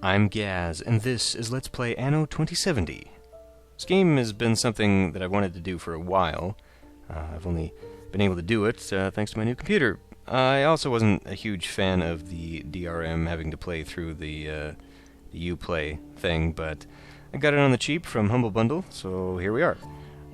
I'm Gaz, and this is Let's Play Anno 2070. This game has been something that I've wanted to do for a while. I've only been able to do it thanks to my new computer. I also wasn't a huge fan of the DRM having to play through the Uplay thing, but I got it on the cheap from Humble Bundle, so here we are.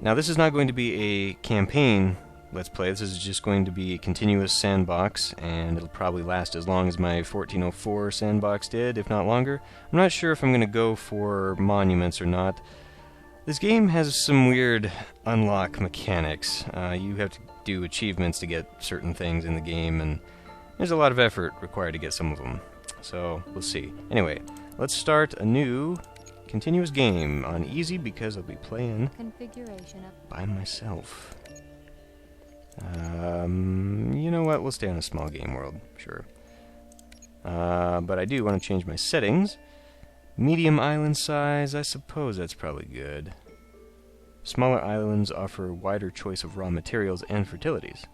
Now this is not going to be a campaign Let's Play. This is just going to be a continuous sandbox, and it'll probably last as long as my 1404 sandbox did, if not longer. I'm not sure if I'm going to go for monuments or not. This game has some weird unlock mechanics. You have to do achievements to get certain things in the game, and there's a lot of effort required to get some of them. So, we'll see. Anyway, let's start a new continuous game on easy because I'll be playing by myself. You know what? We'll stay on a small game world, sure. But I do want to change my settings. Medium island size, I suppose that's probably good. Smaller islands offer wider choice of raw materials and fertilities.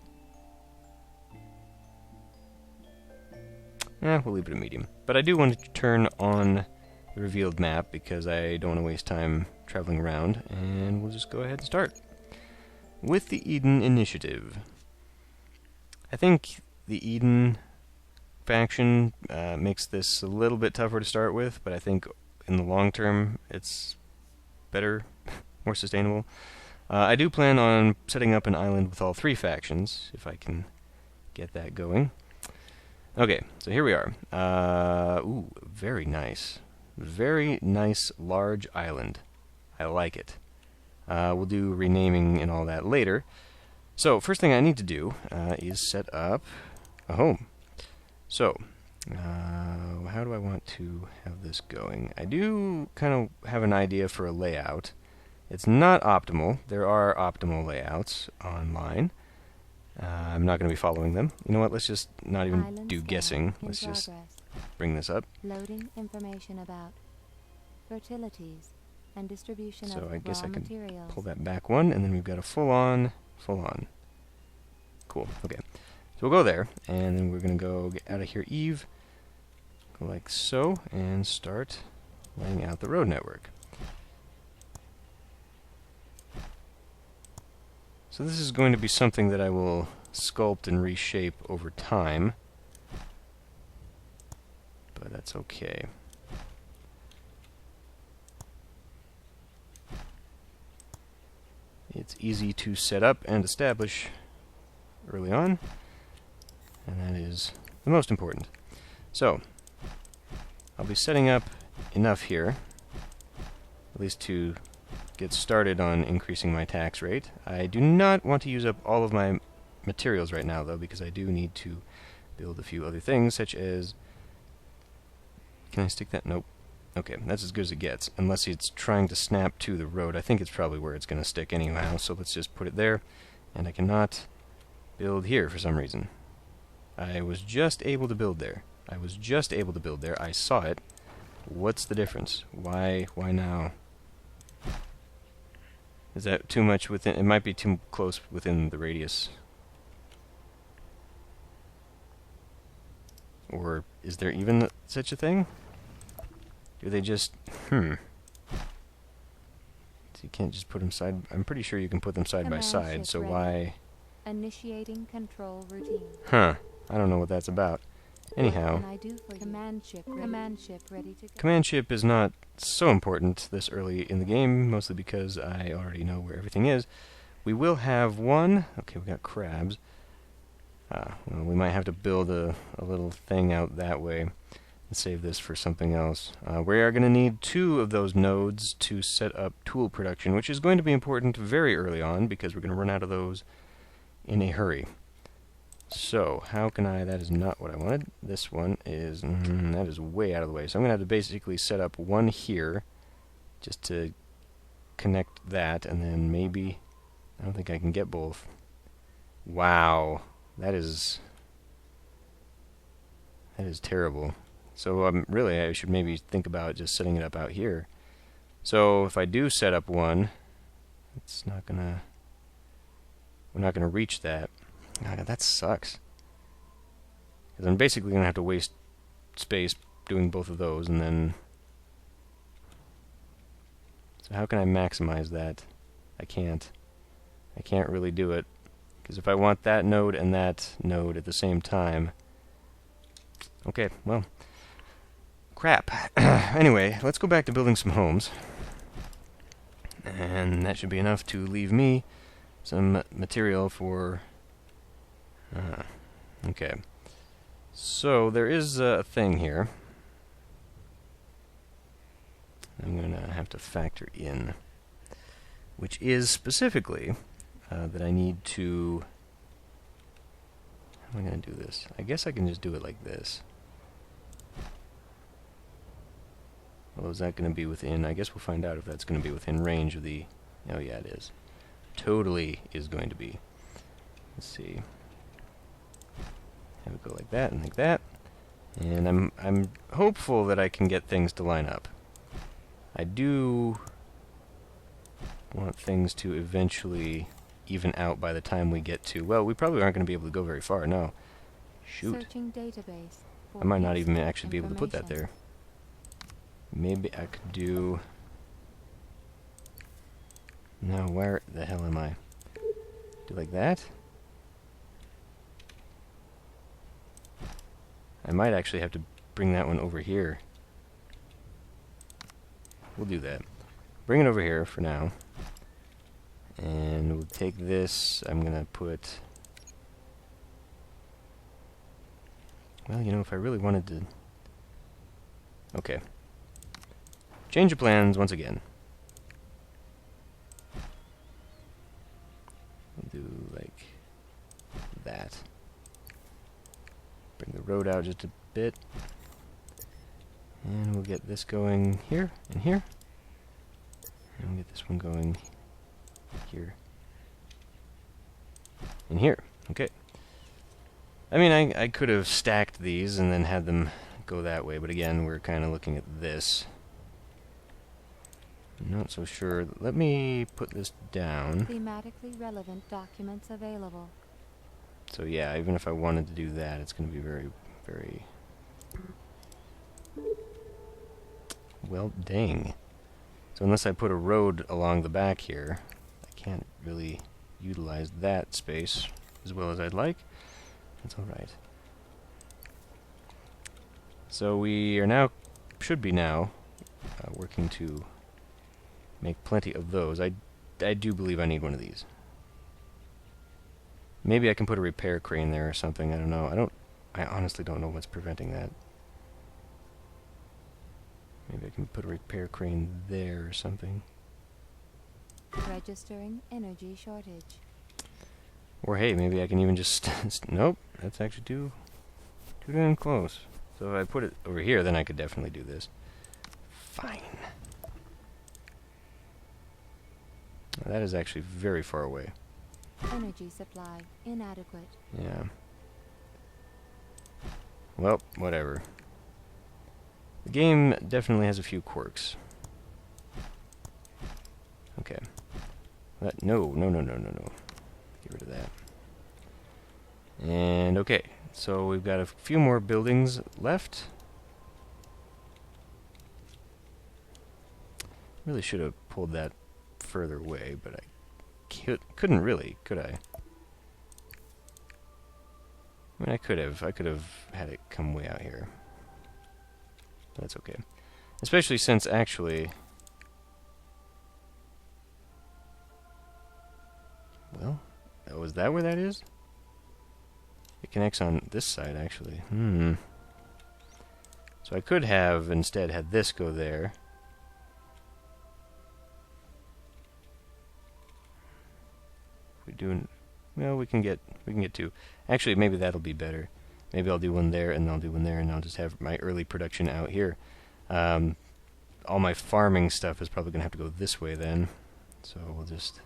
We'll leave it at medium. But I do want to turn on the revealed map because I don't want to waste time traveling around, and we'll just go ahead and start. With the Eden Initiative. I think the Eden faction makes this a little bit tougher to start with, but I think in the long term it's better, more sustainable. I do plan on setting up an island with all three factions, if I can get that going. Okay, so here we are. Ooh, very nice. Very nice large island. I like it. We'll do renaming and all that later. So, first thing I need to do is set up a home. So, how do I want to have this going? I do kind of have an idea for a layout. It's not optimal. There are optimal layouts online. I'm not going to be following them. You know what? Let's just not even do guessing. Let's just bring this up. Loading information about fertilities and distribution so of I guess raw I can materials. pull that back one, and then we've got a full-on. Cool, okay. So we'll go there, and then we're going to go get out of here, Eve, go like so, and start laying out the road network. So this is going to be something that I will sculpt and reshape over time, but that's okay. It's easy to set up and establish early on, and that is the most important. So, I'll be setting up enough here, at least to get started on increasing my tax rate. I do not want to use up all of my materials right now, though, because I do need to build a few other things, such as... Can I stick that? Nope. Okay, that's as good as it gets, unless it's trying to snap to the road. I think it's probably where it's going to stick anyhow, so let's just put it there. And I cannot build here for some reason. I was just able to build there. I saw it. What's the difference? Why now? Is that too much within? It might be too close within the radius. Or is there even such a thing? Do they just... So you can't just put them side... I'm pretty sure you can put them side by side, so why... Initiating control routine. Huh. I don't know what that's about. Anyhow... What can I do for you? Command ship ready to go. Command ship is not so important this early in the game, mostly because I already know where everything is. We will have one... Okay, we got crabs. Well, we might have to build a little thing out that way. Save this for something else. We are going to need 2 of those nodes to set up tool production, which is going to be important very early on because we're going to run out of those in a hurry. So, how can I... That is not what I wanted. This one is... that is way out of the way. So I'm going to have to basically set up one here just to connect that, and then maybe... I don't think I can get both. Wow. That is terrible. So really, I should maybe think about just setting it up out here. So if I do set up one, it's not gonna... We're not gonna reach that. God, that sucks. Because I'm basically gonna have to waste space doing both of those, and then... So how can I maximize that? I can't. I can't really do it. Because if I want that node and that node at the same time... Okay, well... Crap. Anyway, let's go back to building some homes. And that should be enough to leave me some material for... okay. So, there is a thing here. I'm going to have to factor in. Which is specifically that I need to... How am I going to do this? I guess I can just do it like this. Well, is that going to be within... I guess we'll find out if that's going to be within range of the... Oh, yeah, it is. Totally is going to be. Let's see. Have it go like that and like that. And I'm hopeful that I can get things to line up. I do want things to eventually even out by the time we get to... Well, we probably aren't going to be able to go very far, no. Shoot. Searching database for I might not even useful actually be able to put that there. Maybe I could do... No, where the hell am I? Do like that? I might actually have to bring that one over here. We'll do that. Bring it over here for now. And we'll take this. I'm going to put... Well, you know, if I really wanted to... Okay. Change of plans once again. We'll do like that. Bring the road out just a bit. And we'll get this going here and here. And we'll get this one going here and here. Okay. I mean, I could have stacked these and then had them go that way, but again, we're kind of looking at this. I'm not so sure. Let me put this down. Thematically relevant documents available. So yeah, even if I wanted to do that, it's going to be very, very... Well, dang. So unless I put a road along the back here, I can't really utilize that space as well as I'd like. That's alright. So we are now, should be now, working to make plenty of those. I do believe I need one of these. Maybe I can put a repair crane there or something. I don't know. I honestly don't know what's preventing that. Maybe I can put a repair crane there or something. Registering energy shortage. Or hey, maybe I can even just... Nope, that's actually too damn close. So if I put it over here, then I could definitely do this. Fine. That is actually very far away. Energy supply inadequate. Yeah. Well, whatever. The game definitely has a few quirks. Okay. No. Get rid of that. And okay, so we've got a few more buildings left. Really should have pulled that further away, but I couldn't really, could I? I mean, I could have had it come way out here. That's okay. Especially since, actually... Well, oh, is that where that is? It connects on this side, actually. So I could have instead had this go there. We're doing... Well, we can get two. Actually, maybe that'll be better. Maybe I'll do one there, and I'll do one there, and I'll just have my early production out here. All my farming stuff is probably going to have to go this way then. So we'll just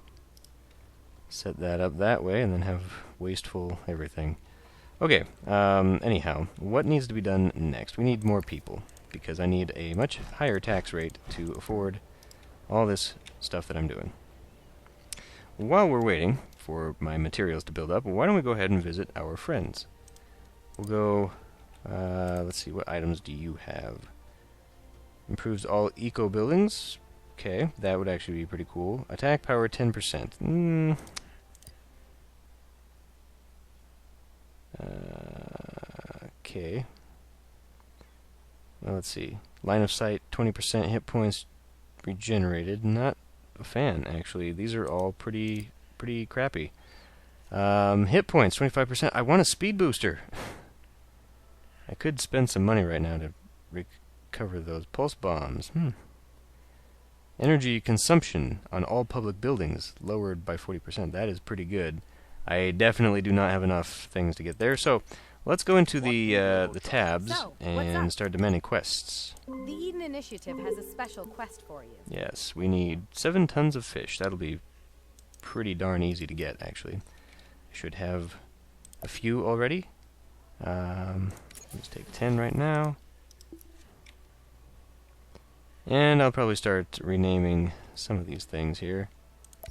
set that up that way, and then have wasteful everything. Okay, anyhow, what needs to be done next? We need more people, because I need a much higher tax rate to afford all this stuff that I'm doing. While we're waiting for my materials to build up, why don't we go ahead and visit our friends? We'll go Let's see, what items do you have? Improves all eco buildings. Okay, that would actually be pretty cool. Attack power 10%. Okay. Well, let's see. Line of sight, 20% hit points regenerated. Not a fan, actually. These are all pretty crappy. Hit points, 25%. I want a speed booster. I could spend some money right now to recover those pulse bombs. Energy consumption on all public buildings lowered by 40%. That is pretty good. I definitely do not have enough things to get there, so let's go into the tabs and start demanding quests. The Eden Initiative has a special quest for you. Yes, we need 7 tons of fish. That'll be pretty darn easy to get, actually. I should have a few already. Let's take 10 right now. And I'll probably start renaming some of these things here.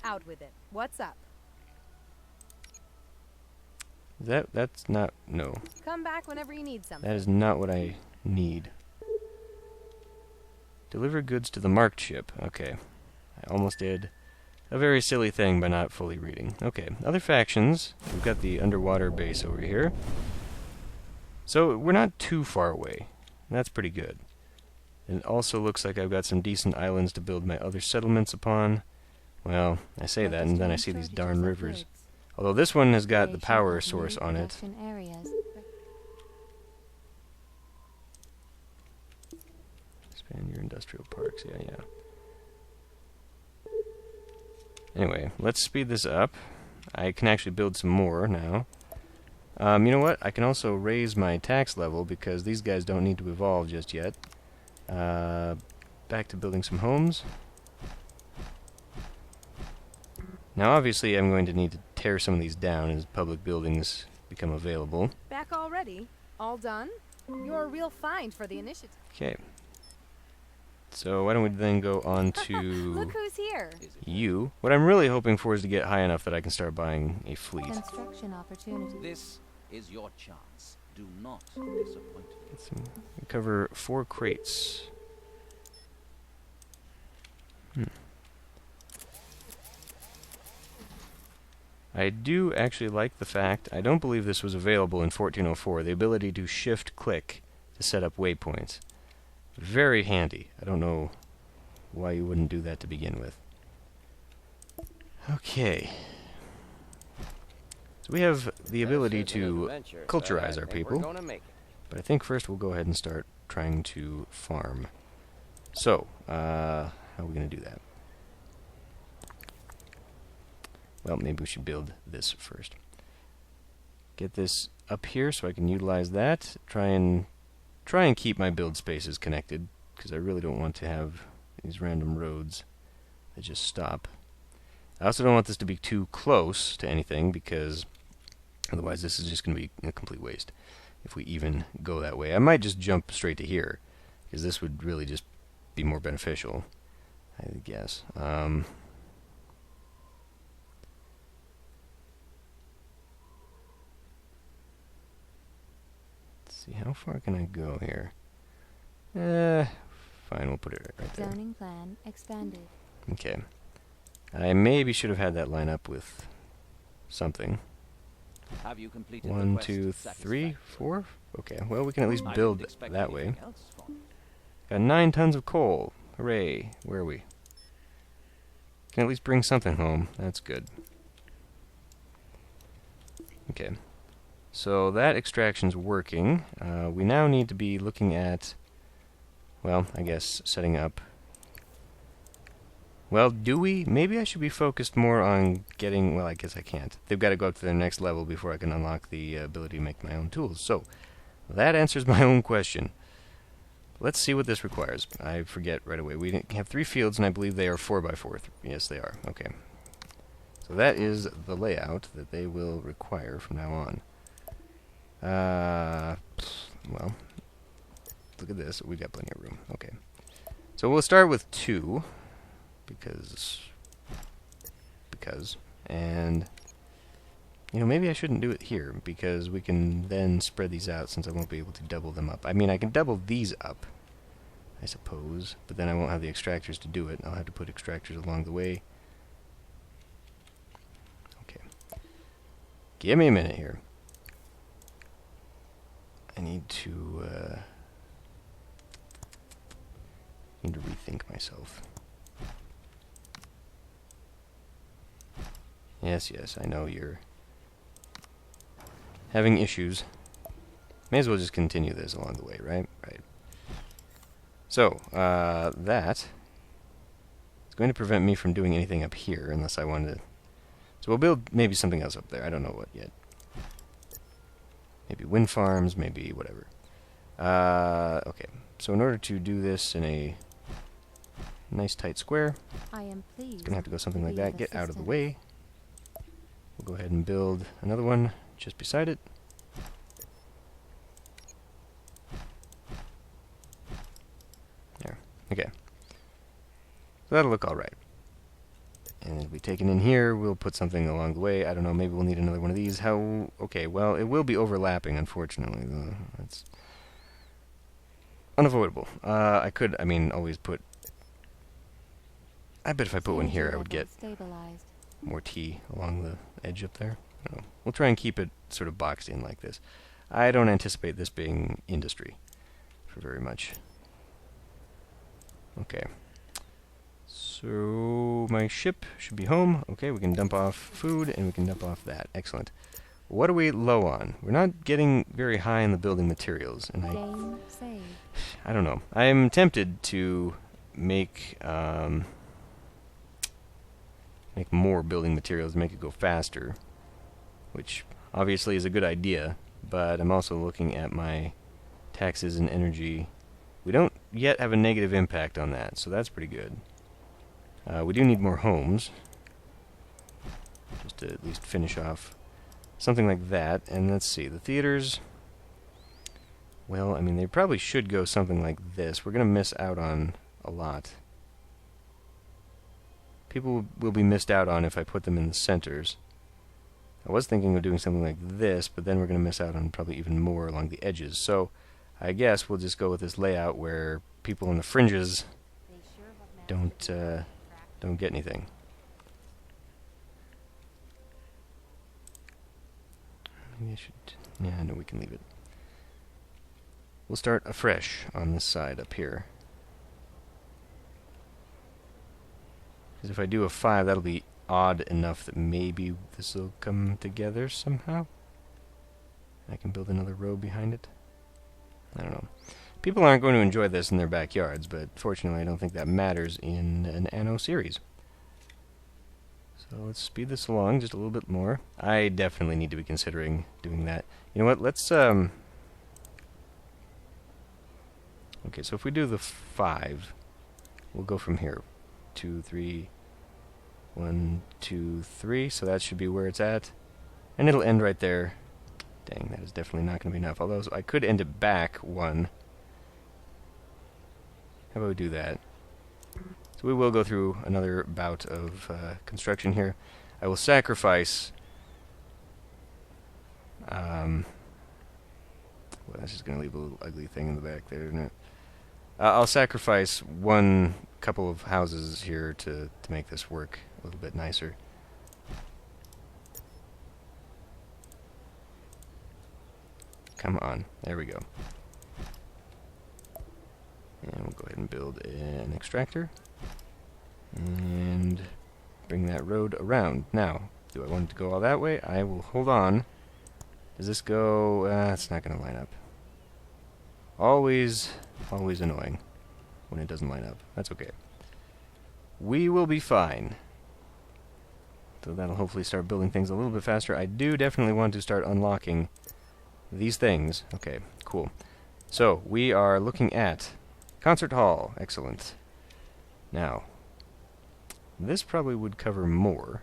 Out with it. What's up? That's not... no. Come back whenever you need something. That is not what I need. Deliver goods to the marked ship. Okay. I almost did a very silly thing by not fully reading. Okay. Other factions. We've got the underwater base over here. So we're not too far away. That's pretty good. It also looks like I've got some decent islands to build my other settlements upon. Well, I say that, and then I see these darn rivers. Although this one has got the power source on it. Expand your industrial parks, yeah. Anyway, let's speed this up. I can actually build some more now. You know what? I can also raise my tax level because these guys don't need to evolve just yet. Back to building some homes. Now, obviously, I'm going to need to tear some of these down as public buildings become available. Back already? All done? You're a real find for the initiative. Okay. So why don't we then go on to Look who's here. you. What I'm really hoping for is to get high enough that I can start buying a fleet. Construction opportunity. This is your chance. Do not disappoint me. Let's cover 4 crates. I do actually like the fact, I don't believe this was available in 1404, the ability to shift-click to set up waypoints. Very handy. I don't know why you wouldn't do that to begin with. Okay. So we have the ability to culturize our people, but I think first we'll go ahead and start trying to farm. So, how are we going to do that? Well, maybe we should build this first. Get this up here so I can utilize that. Try and keep my build spaces connected, because I really don't want to have these random roads that just stop. I also don't want this to be too close to anything, because otherwise this is just going to be a complete waste if we even go that way. I might just jump straight to here, because this would really just be more beneficial, I guess. See, how far can I go here? Fine, we'll put it right there. Zoning plan expanded. Okay. I maybe should have had that line up with something. Have you completed 1, 2, 3, 4? Okay, well, we can at least build that way. Got 9 tons of coal. Hooray. Where are we? Can at least bring something home. That's good. Okay. So that extraction's working. We now need to be looking at, well, I guess setting up. Well, do we? Maybe I should be focused more on getting, well, I guess I can't. They've got to go up to their next level before I can unlock the ability to make my own tools. So, that answers my own question. Let's see what this requires. I forget right away. We have 3 fields, and I believe they are 4x4. Yes, they are. Okay. So that is the layout that they will require from now on. Well, look at this. We've got plenty of room. Okay. So we'll start with 2, because, and, You know, maybe I shouldn't do it here, because we can then spread these out since I won't be able to double them up. I mean, I can double these up, I suppose, but then I won't have the extractors to do it. I'll have to put extractors along the way. Okay. Give me a minute here. I need to rethink myself. Yes, yes, I know you're having issues. May as well just continue this along the way, right? Right. So, that is going to prevent me from doing anything up here unless I wanted to. So we'll build maybe something else up there. I don't know what yet. Maybe wind farms, maybe whatever. Okay. So in order to do this in a nice tight square, I am pleased. it's going to have to go something to like be that. of Get out of the assistance. way. We'll go ahead and build another one just beside it. There. Okay. So that'll look alright. And it'll be taken in here. We'll put something along the way. I don't know, maybe we'll need another one of these. How... Okay, well, it will be overlapping, unfortunately. That's unavoidable. I could, I mean, always put... I bet if I put one here, I would get Stabilized. more tea along the edge up there. I don't know. We'll try and keep it sort of boxed in like this. I don't anticipate this being industry for very much. Okay. So my ship should be home. Okay, we can dump off food and we can dump off that. Excellent. What are we low on? We're not getting very high in the building materials, and Game save. I don't know. I'm tempted to make make more building materials, make it go faster, which obviously is a good idea, but I'm also looking at my taxes and energy. We don't yet have a negative impact on that, so that's pretty good. We do need more homes, just to at least finish off something like that. And let's see, the theaters, well, I mean, they probably should go something like this. We're going to miss out on a lot. People will be missed out on if I put them in the centers. I was thinking of doing something like this, but then we're going to miss out on probably even more along the edges. So I guess we'll just go with this layout where people on the fringes don't get anything. Maybe I should... Yeah, no, we can leave it. We'll start afresh on this side up here. Because if I do a 5, that'll be odd enough that maybe this will come together somehow. I can build another row behind it. I don't know. People aren't going to enjoy this in their backyards, but fortunately I don't think that matters in an Anno series. So let's speed this along just a little bit more. I definitely need to be considering doing that. You know what, let's... Okay, so if we do the 5, we'll go from here. 2, 3... 1, 2, 3, so that should be where it's at. And it'll end right there. Dang, that is definitely not going to be enough. Although, so I could end it back 1. How about we do that? So we will go through another bout of construction here. I will sacrifice... well, that's just going to leave a little ugly thing in the back there, isn't it? I'll sacrifice one couple of houses here to make this work a little bit nicer. Come on. There we go. And we'll go ahead and build an extractor. And bring that road around. Now, do I want it to go all that way? I will hold on. Does this go... it's not going to line up. Always annoying when it doesn't line up. That's okay. We will be fine. So that'll hopefully start building things a little bit faster. I do definitely want to start unlocking these things. Okay, cool. So, we are looking at concert hall. Excellent. Now, this probably would cover more.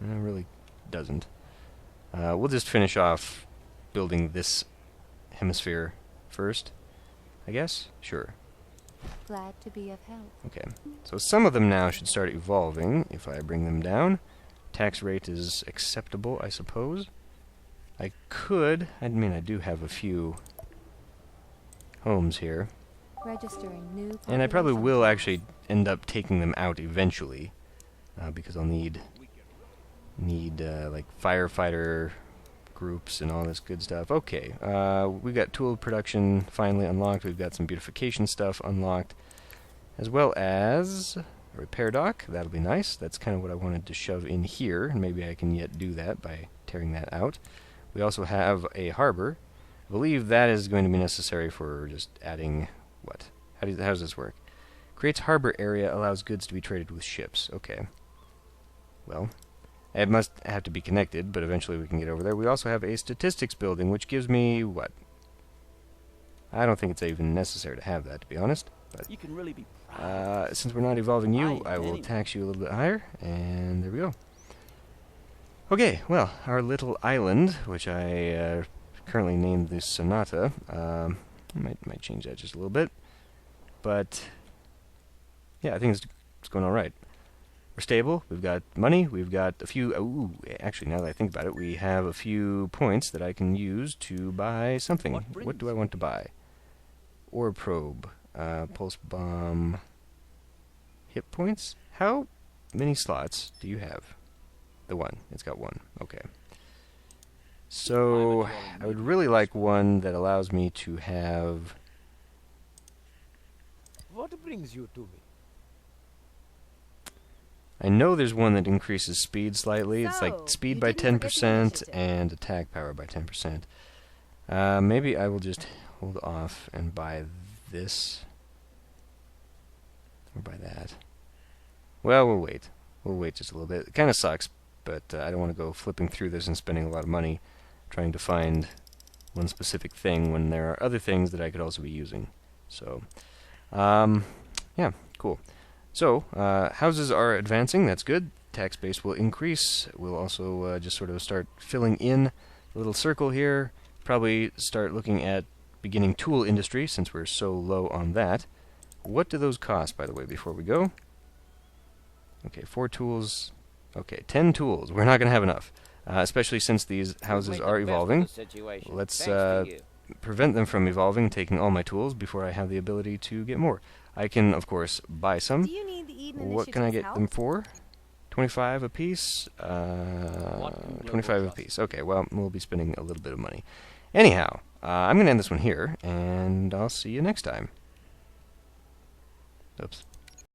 It really doesn't. We'll just finish off building this hemisphere first, I guess? Sure. Glad to be of help. Okay. So some of them now should start evolving if I bring them down. tax rate is acceptable, I suppose. I could, I mean, I do have a few homes here. Registering new And I probably population will class. actually end up taking them out eventually, because I'll need like firefighter groups and all this good stuff. Okay, we've got tool production finally unlocked. We've got some beautification stuff unlocked, as well as a repair dock. That'll be nice. That's kind of what I wanted to shove in here, and maybe I can yet do that by tearing that out. We also have a harbor. I believe that is going to be necessary for just adding what? How does this work? Creates harbor area, allows goods to be traded with ships. Okay. Well, it must have to be connected, but eventually we can get over there. We also have a statistics building, which gives me what? I don't think it's even necessary to have that, to be honest. But You can really be proud. since we're not evolving you, Aye, I will anyway. tax you a little bit higher, and there we go. Okay, well, our little island, which I currently named the Sonata, might change that just a little bit, but yeah, I think it's going all right. We're stable. We've got money. We've got a few. Ooh, actually, now that I think about it, we have a few points that I can use to buy something. What do I want to buy? Ore probe, pulse bomb, hit points. How many slots do you have? The one. It's got one. Okay. So I would really like one that allows me to have. What brings you to me? I know there's one that increases speed slightly. It's like So, speed you by didn't forget the 10% initiative. and attack power by 10%. Maybe I will just hold off and buy this. Or buy that. Well, we'll wait. We'll wait just a little bit. It kind of sucks, but I don't want to go flipping through this and spending a lot of money trying to find one specific thing when there are other things that I could also be using. So, yeah, cool. So, houses are advancing. That's good. Tax base will increase. We'll also just sort of start filling in a little circle here. Probably start looking at beginning tool industry since we're so low on that. What do those cost, by the way, before we go? Okay, 4 tools. Okay, 10 tools. We're not going to have enough, especially since these houses are evolving. Let's prevent them from evolving, taking all my tools before I have the ability to get more. I can, of course, buy some. Do you need the Eden What can I Initiative's get help? them for? 25 apiece? 25 apiece. Okay, well, we'll be spending a little bit of money. Anyhow, I'm going to end this one here, and I'll see you next time. Oops.